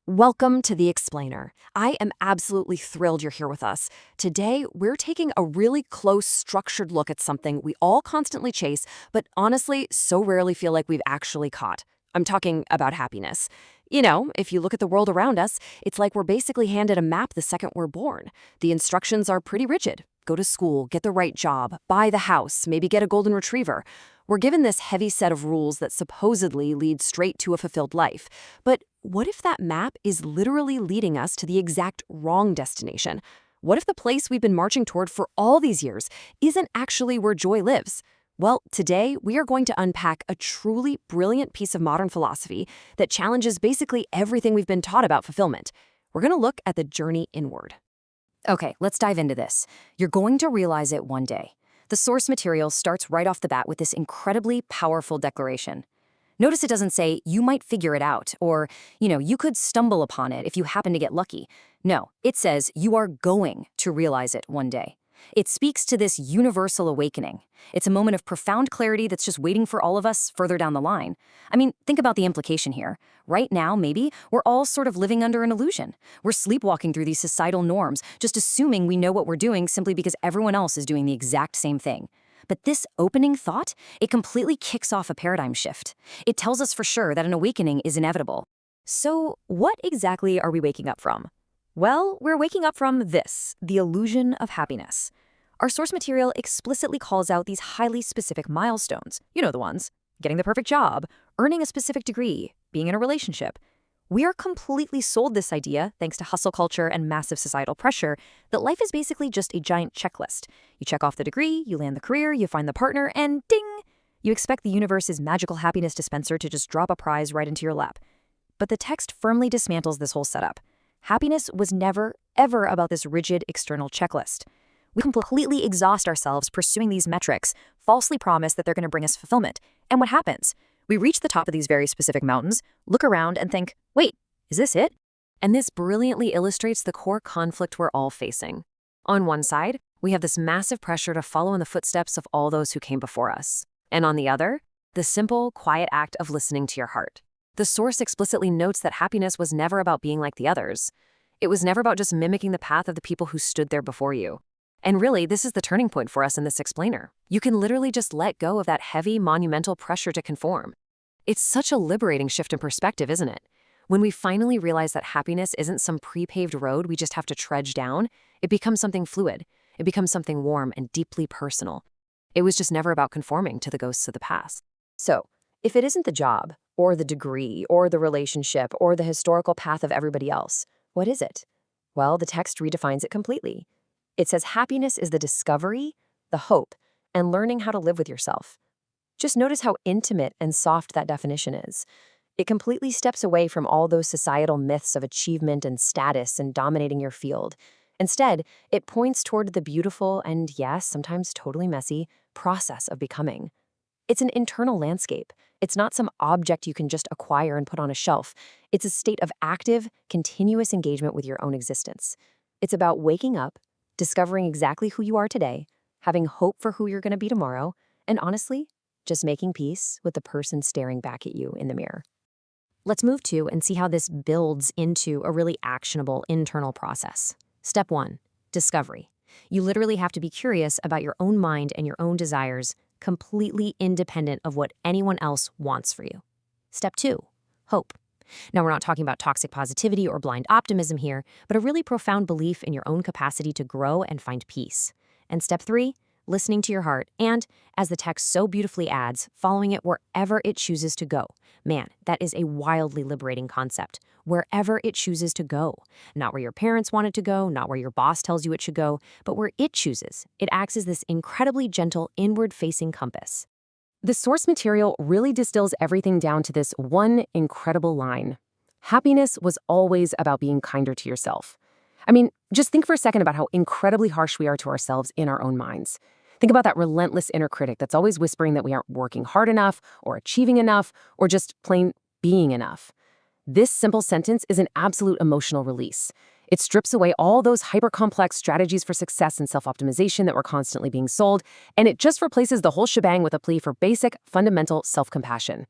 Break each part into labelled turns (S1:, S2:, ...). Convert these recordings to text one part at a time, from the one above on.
S1: Welcome to The Explainer. I am absolutely thrilled you're here with us. Today, we're taking a really close, structured look at something we all constantly chase, but honestly, so rarely feel like we've actually caught. I'm talking about happiness. You know, if you look at the world around us, it's like we're basically handed a map the second we're born. The instructions are pretty rigid. Go to school, get the right job, buy the house, maybe get a golden retriever. We're given this heavy set of rules that supposedly lead straight to a fulfilled life. But what if that map is literally leading us to the exact wrong destination? What if the place we've been marching toward for all these years isn't actually where joy lives? Well, today we are going to unpack a truly brilliant piece of modern philosophy that challenges basically everything we've been taught about fulfillment. We're going to look at the journey inward.
S2: Okay, let's dive into this. You're going to realize it one day. The source material starts right off the bat with this incredibly powerful declaration. Notice it doesn't say, you might figure it out, or, you could stumble upon it if you happen to get lucky. No, it says you are going to realize it one day. It speaks to this universal awakening. It's a moment of profound clarity that's just waiting for all of us further down the line. I mean, think about the implication here. Right now, maybe, we're all sort of living under an illusion. We're sleepwalking through these societal norms, just assuming we know what we're doing simply because everyone else is doing the exact same thing. But this opening thought, it completely kicks off a paradigm shift. It tells us for sure that an awakening is inevitable.
S1: So, what exactly are we waking up from? Well, we're waking up from this, the illusion of happiness. Our source material explicitly calls out these highly specific milestones. You know the ones. Getting the perfect job, earning a specific degree, being in a relationship. We are completely sold this idea, thanks to hustle culture and massive societal pressure, that life is basically just a giant checklist. You check off the degree, you land the career, you find the partner, and ding! You expect the universe's magical happiness dispenser to just drop a prize right into your lap. But the text firmly dismantles this whole setup. Happiness was never, ever about this rigid external checklist. We completely exhaust ourselves pursuing these metrics, falsely promise that they're going to bring us fulfillment. And what happens? We reach the top of these very specific mountains, look around and think, wait, is this it? And this brilliantly illustrates the core conflict we're all facing. On one side, we have this massive pressure to follow in the footsteps of all those who came before us. And on the other, the simple, quiet act of listening to your heart. The source explicitly notes that happiness was never about being like the others. It was never about just mimicking the path of the people who stood there before you. And really, this is the turning point for us in this explainer. You can literally just let go of that heavy, monumental pressure to conform. It's such a liberating shift in perspective, isn't it? When we finally realize that happiness isn't some pre-paved road we just have to trudge down, it becomes something fluid. It becomes something warm and deeply personal. It was just never about conforming to the ghosts of the past. So, if it isn't the job, or the degree, or the relationship, or the historical path of everybody else, what is it? Well, the text redefines it completely. It says happiness is the discovery, the hope, and learning how to live with yourself. Just notice how intimate and soft that definition is. It completely steps away from all those societal myths of achievement and status and dominating your field. Instead, it points toward the beautiful and, yes, sometimes totally messy, process of becoming. It's an internal landscape. It's not some object you can just acquire and put on a shelf. It's a state of active, continuous engagement with your own existence. It's about waking up, discovering exactly who you are today, having hope for who you're going to be tomorrow, and honestly, just making peace with the person staring back at you in the mirror. Let's move to and see how this builds into a really actionable internal process. Step 1, discovery. You literally have to be curious about your own mind and your own desires, completely independent of what anyone else wants for you. Step 2, hope. Now, we're not talking about toxic positivity or blind optimism here, but a really profound belief in your own capacity to grow and find peace. And step 3, listening to your heart, and, as the text so beautifully adds, following it wherever it chooses to go. Man, that is a wildly liberating concept. Wherever it chooses to go. Not where your parents want it to go, not where your boss tells you it should go, but where it chooses. It acts as this incredibly gentle, inward-facing compass. The source material really distills everything down to this one incredible line. Happiness was always about being kinder to yourself. I mean, just think for a second about how incredibly harsh we are to ourselves in our own minds. Think about that relentless inner critic that's always whispering that we aren't working hard enough, or achieving enough, or just plain being enough. This simple sentence is an absolute emotional release. It strips away all those hyper-complex strategies for success and self-optimization that we're constantly being sold, and it just replaces the whole shebang with a plea for basic, fundamental self-compassion.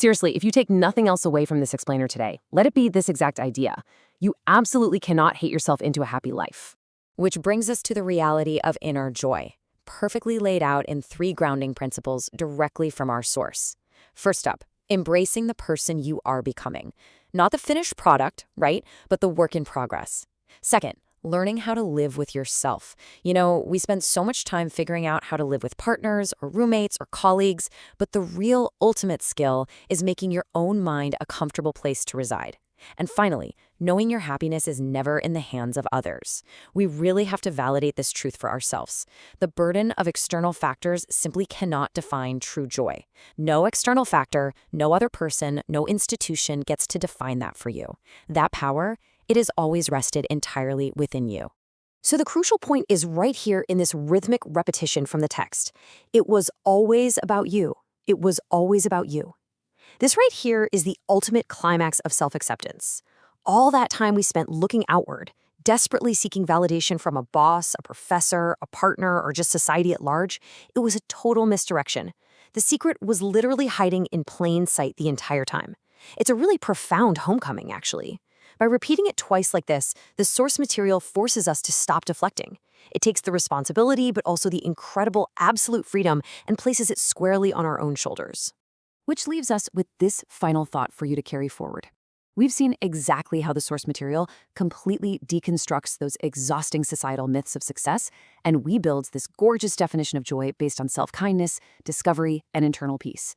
S2: Seriously, if you take nothing else away from this explainer today, let it be this exact idea. You absolutely cannot hate yourself into a happy life.
S1: Which brings us to the reality of inner joy, perfectly laid out in 3 grounding principles directly from our source. First up, embracing the person you are becoming. Not the finished product, right? But the work in progress. Second, learning how to live with yourself. We spend so much time figuring out how to live with partners or roommates or colleagues, but the real ultimate skill is making your own mind a comfortable place to reside. And finally, knowing your happiness is never in the hands of others. We really have to validate this truth for ourselves. The burden of external factors simply cannot define true joy. No external factor, no other person, no institution gets to define that for you. That power, it is always rested entirely within you.
S2: So the crucial point is right here in this rhythmic repetition from the text. It was always about you. It was always about you. This right here is the ultimate climax of self-acceptance. All that time we spent looking outward, desperately seeking validation from a boss, a professor, a partner, or just society at large, it was a total misdirection. The secret was literally hiding in plain sight the entire time. It's a really profound homecoming, actually. By repeating it twice like this, the source material forces us to stop deflecting. It takes the responsibility, but also the incredible absolute freedom and places it squarely on our own shoulders. Which leaves us with this final thought for you to carry forward. We've seen exactly how the source material completely deconstructs those exhausting societal myths of success and rebuilds this gorgeous definition of joy based on self-kindness, discovery, and internal peace.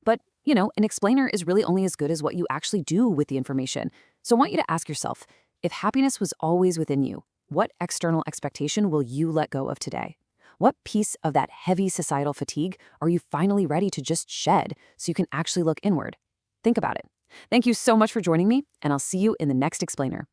S2: But, an explainer is really only as good as what you actually do with the information. So I want you to ask yourself, if happiness was always within you, what external expectation will you let go of today? What piece of that heavy societal fatigue are you finally ready to just shed so you can actually look inward? Think about it. Thank you so much for joining me, and I'll see you in the next explainer.